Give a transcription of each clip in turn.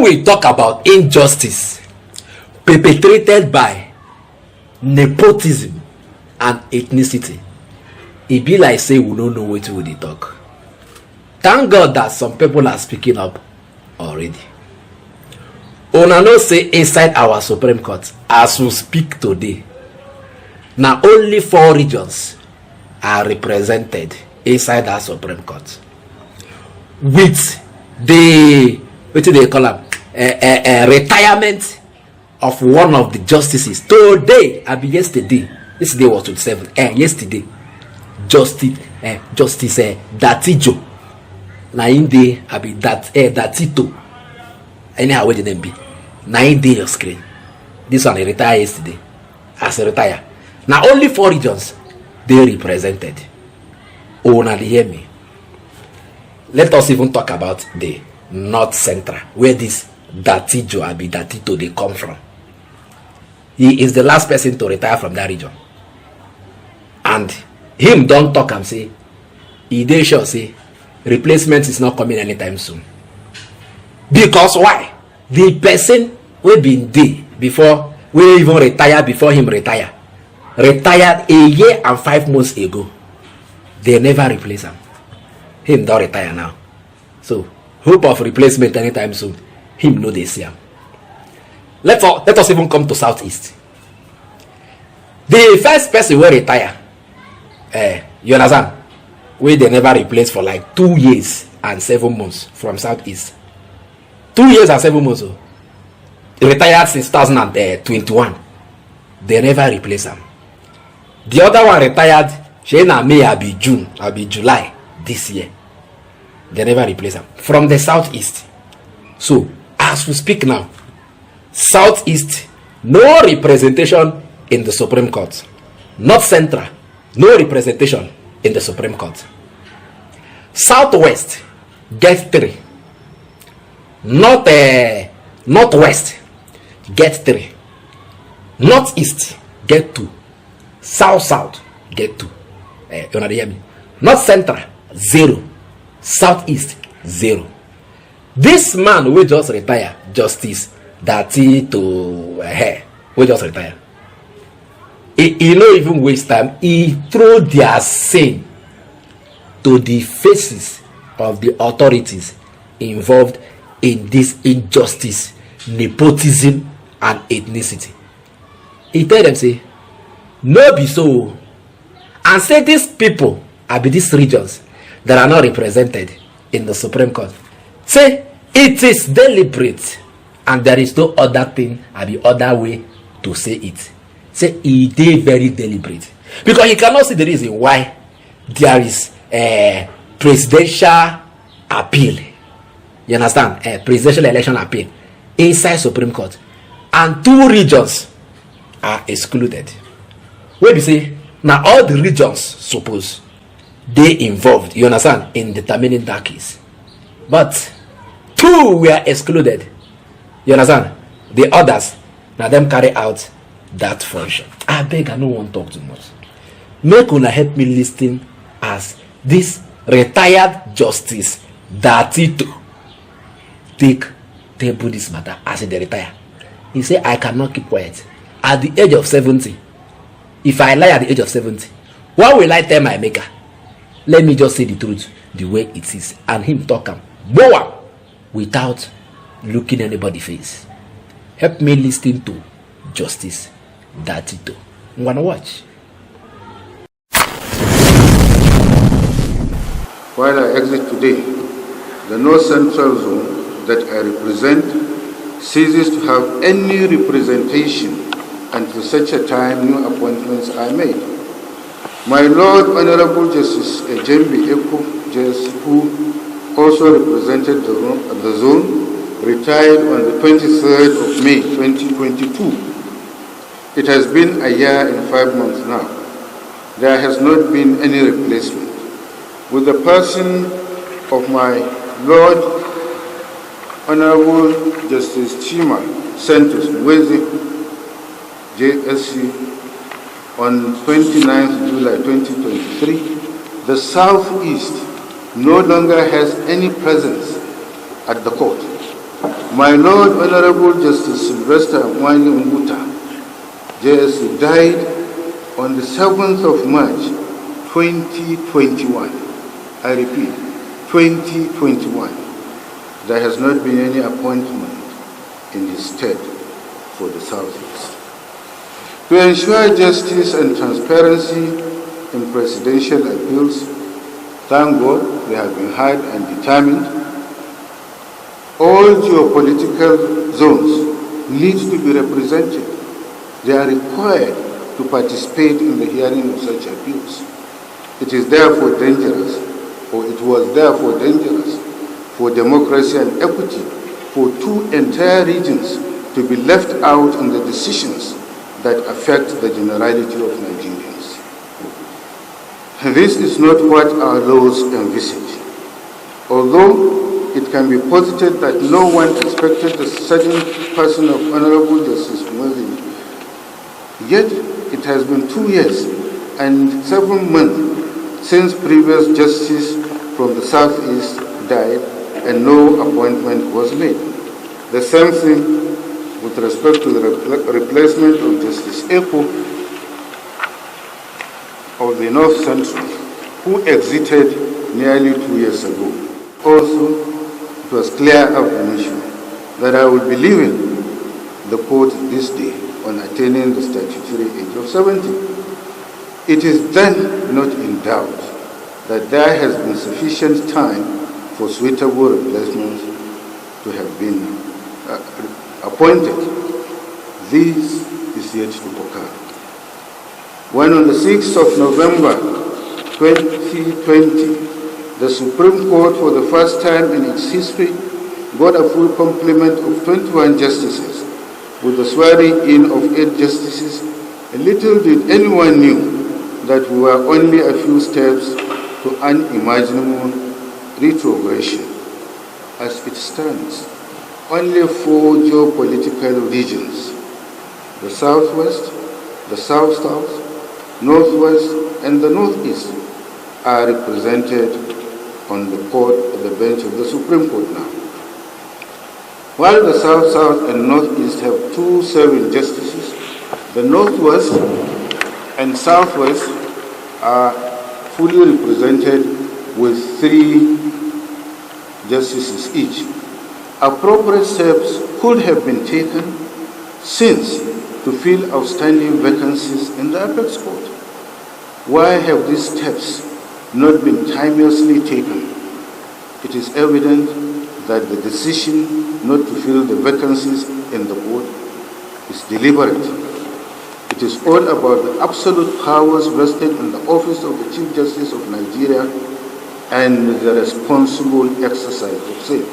we talk about injustice perpetrated by nepotism and ethnicity, e be like say we no know wetin we dey talk. Thank God that some people are speaking up already. Una know say inside our Supreme Court, as we speak today, na only 4 regions are represented inside our Supreme Court, with the wetin they call am retirement of one of the justices today. I be yesterday was 27. Yesterday justice Dattijo na in dey abi Dattijo, anyhow wey the name be, na in dey your screen. This one retire yesterday. As a retire, now only 4 regions they represented. Oh, now they hear me. Let us even talk about the North Central, where this Dattijo abi Dattijo they come from. He is the last person to retire from that region, and him don't talk and say he dey sure say replacement is not coming anytime soon. Because why? The person we been there before, we even retire before him retired a year and 5 months ago. They never replace him don't retire now, so hope of replacement anytime soon him no dey see him. Let us even come to Southeast. The first person will retire, you understand, wey they never replace for like 2 years and 7 months from Southeast. 2 years and 7 months. Retired since 2021. They never replace him. The other one retired, she na May, abi June, abi July this year. They never replace him from the Southeast. So as we speak now, Southeast no representation in the Supreme Court. North Central no representation in the Supreme Court. Southwest get 3. Northwest get 3. Northeast get 2. South get 2. You know, hear me? North Central 0. Southeast 0. This man will just retire, Justice Dattijo, we just retire. He no even waste time. He throw their sin to the faces of the authorities involved in this injustice, nepotism, and ethnicity. He tell them say, no be so, and say these people are be these regions that are not represented in the Supreme Court. Say it is deliberate, and there is no other thing or the other way to say it. Say it is very deliberate, because he cannot see the reason why there is a presidential appeal. You understand? A presidential election appeal inside Supreme Court, and 2 regions are excluded. Where we say now all the regions suppose they involved, you understand, in determining that case, but 2 were excluded. You understand? The others, now them carry out that function. I beg, I no want to talk too much. Make una help me listen as this retired Justice Dattijo take table this matter as they retire. He say, I cannot keep quiet. At the age of 70, if I lie at the age of 70, what will I tell my maker? Let me just say the truth the way it is. And him talk am boa without looking anybody face. Help me listen to Justice Dattijo. I'm gonna watch. While I exit today, the North Central Zone that I represent ceases to have any representation until such a time new appointments are made. My Lord Honorable Justice Ejembi Eko, who also represented the zone, retired on the 23rd of May 2022. It has been a year and 5 months now. There has not been any replacement. With the person of my Lord Honorable Justice Chima Santos Mwezi, JSC, on 29th July 2023, the Southeast no longer has any presence at the court. My Lord Honorable Justice Sylvester Mwani Nguta, JSC, died on the 7th of March, 2021. I repeat, 2021. There has not been any appointment in his stead for the Southeast. To ensure justice and transparency in presidential appeals, thank God they have been hired and determined. All geopolitical zones need to be represented. They are required to participate in the hearing of such appeals. It is therefore dangerous, or it was therefore dangerous, for democracy and equity for two entire regions to be left out in the decisions that affect the generality of Nigerians. This is not what our laws envisage. Although it can be posited that no one expected the sudden passing of Honorable Justice Mwezi, yet it has been 2 years and 7 months since previous justice from the Southeast died and no appointment was made. The same thing with respect to the replacement of Justice Eko of the North Central, who exited nearly 2 years ago. Also, it was clear affirmation that I will be leaving the court this day on attaining the statutory age of 70. It is then not in doubt that there has been sufficient time for suitable replacements to have been appointed. This is yet to occur. When on the 6th of November 2020, the Supreme Court for the first time in its history got a full complement of 21 justices with the swearing in of 8 justices, little did anyone knew that we were only a few steps to unimaginable retrogression. As it stands, only 4 geopolitical regions, the Southwest, the South-South, Northwest, and the Northeast, are represented on the bench of the Supreme Court now. While the South-South and Northeast have 2 serving justices, the Northwest and Southwest are fully represented with 3 justices each. Appropriate steps could have been taken since to fill outstanding vacancies in the Apex Court. Why have these steps not been timeously taken? It is evident that the decision not to fill the vacancies in the court is deliberate. It is all about the absolute powers vested in the office of the Chief Justice of Nigeria and the responsible exercise of same.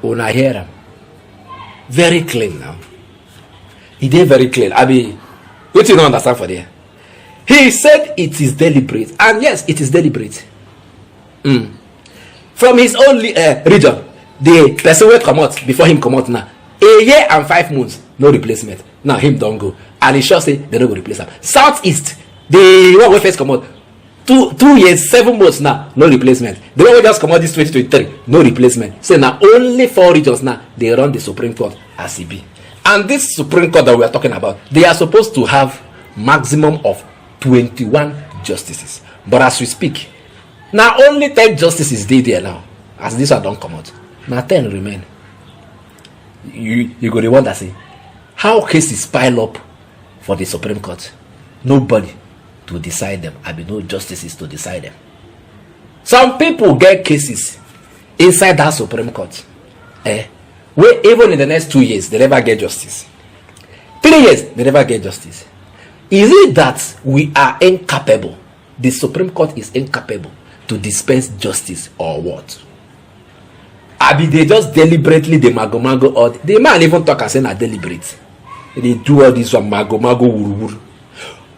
Una hear him. Very clean now. He did very clean. I mean, what you don't understand for there? He said it is deliberate. And yes, it is deliberate. From his own region, the person will come out before him come out now. A year and 5 months, no replacement. Now him don't go. And he sure say they don't go replace him. Southeast, the one will first come out. 2 years, 7 months now, no replacement. The one will just come out this 2023, no replacement. So now only 4 regions now, they run the Supreme Court as it be. And this Supreme Court that we are talking about, they are supposed to have maximum of 21 justices. But as we speak, now only 10 justices dey there now. As this one don't come out. Now 10 remain. You go the one that say, how cases pile up for the Supreme Court? Nobody to decide them. I mean, no justices to decide them. Some people get cases inside that Supreme Court. Where even in the next 2 years, they never get justice. 3 years, they never get justice. Is it that we are incapable? The Supreme Court is incapable to dispense justice or what? Abi they just deliberately the mago or the man even talk and say na deliberate. They do all this one mago wuru.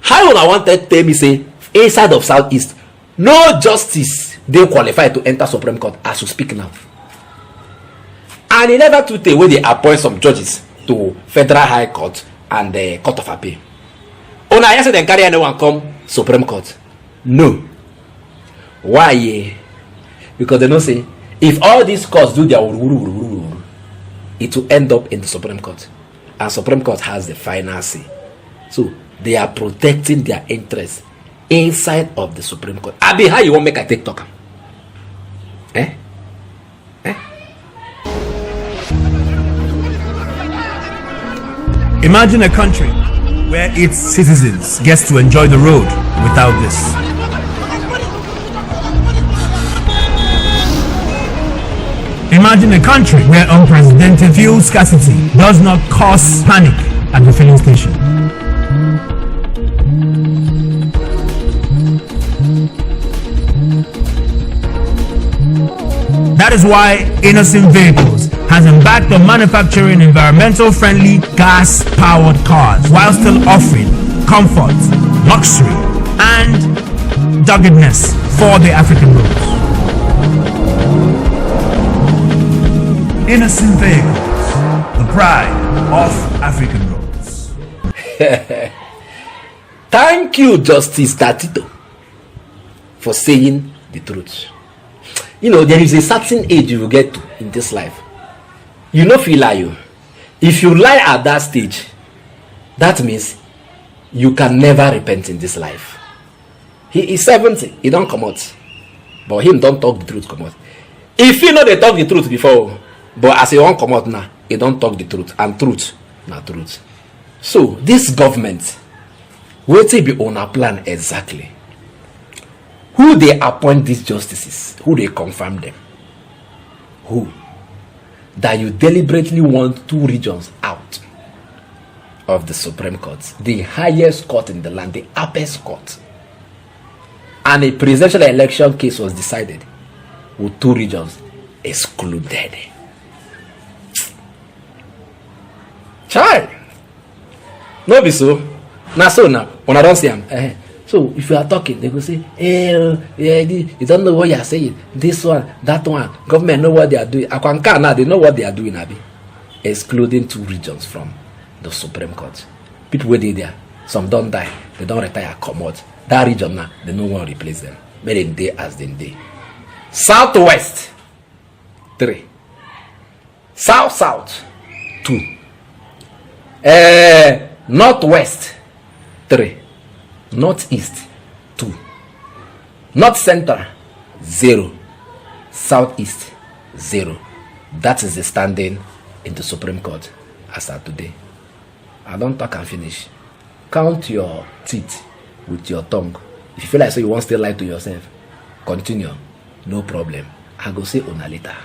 How would I want to tell me say inside of Southeast no justice they qualify to enter Supreme Court as you speak now? And he never to take when they appoint some judges to Federal High Court and the Court of Appeal. Una I say they carry anyone come Supreme Court. No. Why? Because they don't say If all these courts do their ooooooo, it will end up in the Supreme Court. And Supreme Court has the final say. So they are protecting their interests inside of the Supreme Court. Abi, how you want make a TikTok? Eh? Imagine a country where its citizens gets to enjoy the road without this. Imagine a country where unprecedented fuel scarcity does not cause panic at the filling station. That is why Innocent Vehicles has embarked on manufacturing environmental-friendly gas-powered cars while still offering comfort, luxury, and doggedness for the African roads. Innocent Vehicles, the pride of African roads. Thank you, Justice Dattijo, for saying the truth. You know, there is a certain age you will get to in this life. You know, feel lie you. If you lie at that stage, that means you can never repent in this life. He is 70, he don't come out. But him don't talk the truth come out. If you know they talk the truth before, but as he won't come out now, he don't talk the truth. And truth, not truth. So, this government, what will be on a plan exactly? Who they appoint these justices? Who they confirm them? Who? That you deliberately want 2 regions out of the Supreme Court, the highest court in the land, the apex court. And a presidential election case was decided with 2 regions excluded. Child, no be so. Now so now, when I don't see him, so if you are talking, they will say, you don't know what you are saying. This one, that one, government know what they are doing. Akwanka now, they know what they are doing, Abi. Excluding 2 regions from the Supreme Court. People were there, some don't die, they don't retire, come out. That region now, they no one replace them. But in day as they day. Southwest, 3. South, 2. Northwest, 3. Northeast, 2. North Central, 0. Southeast, 0. That is the standing in the Supreme Court as of today. I don't talk and finish. Count your teeth with your tongue. If you feel like so you won't still lie to yourself, continue. No problem. I go say una later.